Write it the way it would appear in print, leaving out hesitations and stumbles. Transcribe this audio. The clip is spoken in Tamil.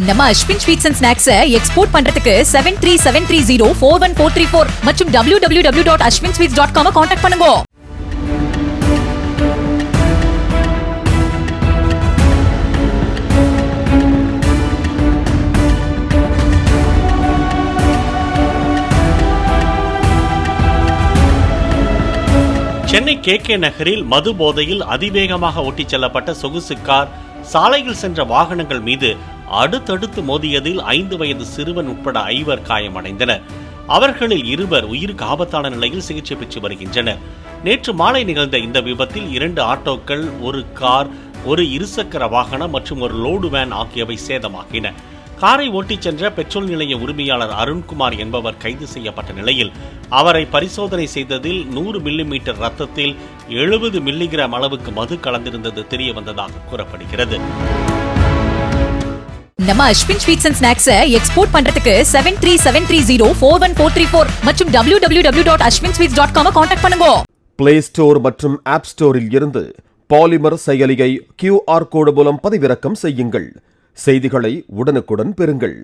நம்ம Ashwin sweets and snacks export பண்றதுக்கு 7373041434 மற்றும் www.ashwinsweets.com கான்டாக்ட் பண்ணுங்க. சென்னை KK நகரில் மது போதையில் அதிவேகமாக ஓட்டிச் செல்லப்பட்ட சொகுசு கார் சாலையில் சென்ற வாகனங்கள் மீது அடுத்தடுத்து மோதியதில் 5 வயது சிறுவன் உட்பட 5 காயமடைந்தனர். அவர்களில் 2 உயிருக்கு ஆபத்தான நிலையில் சிகிச்சை பெற்று வருகின்றனர். நேற்று மாலை நிகழ்ந்த இந்த விபத்தில் 2 ஆட்டோக்கள், 1 கார், 1 இருசக்கர வாகனம் மற்றும் 1 லோடு வேன் ஆகியவை சேதமாகின. காரை ஓட்டிச் சென்ற பெட்ரோல் நிலைய உரிமையாளர் அருண்குமார் என்பவர் கைது செய்யப்பட்ட நிலையில் அவரை பரிசோதனை செய்ததில் 100 மில்லிமீட்டர் ரத்தத்தில் 70 மில்லிகிராம் அளவுக்கு மது கலந்திருந்தது தெரிய வந்ததாக கூறப்படுகிறது. நம்ம Ashwin sweets and snacks export பண்றதுக்கு 7373041434 மற்றும் www.ashwinsweets.com கான்டாக்ட் பண்ணுங்க. பிளே ஸ்டோர் மற்றும் ஆப் ஸ்டோரில் இருந்து பாலிமர் செயலியை QR கோடு மூலம் பதிவிறக்கம் செய்யுங்கள். செய்திகளை உடனுக்குடன் பெறுங்கள்.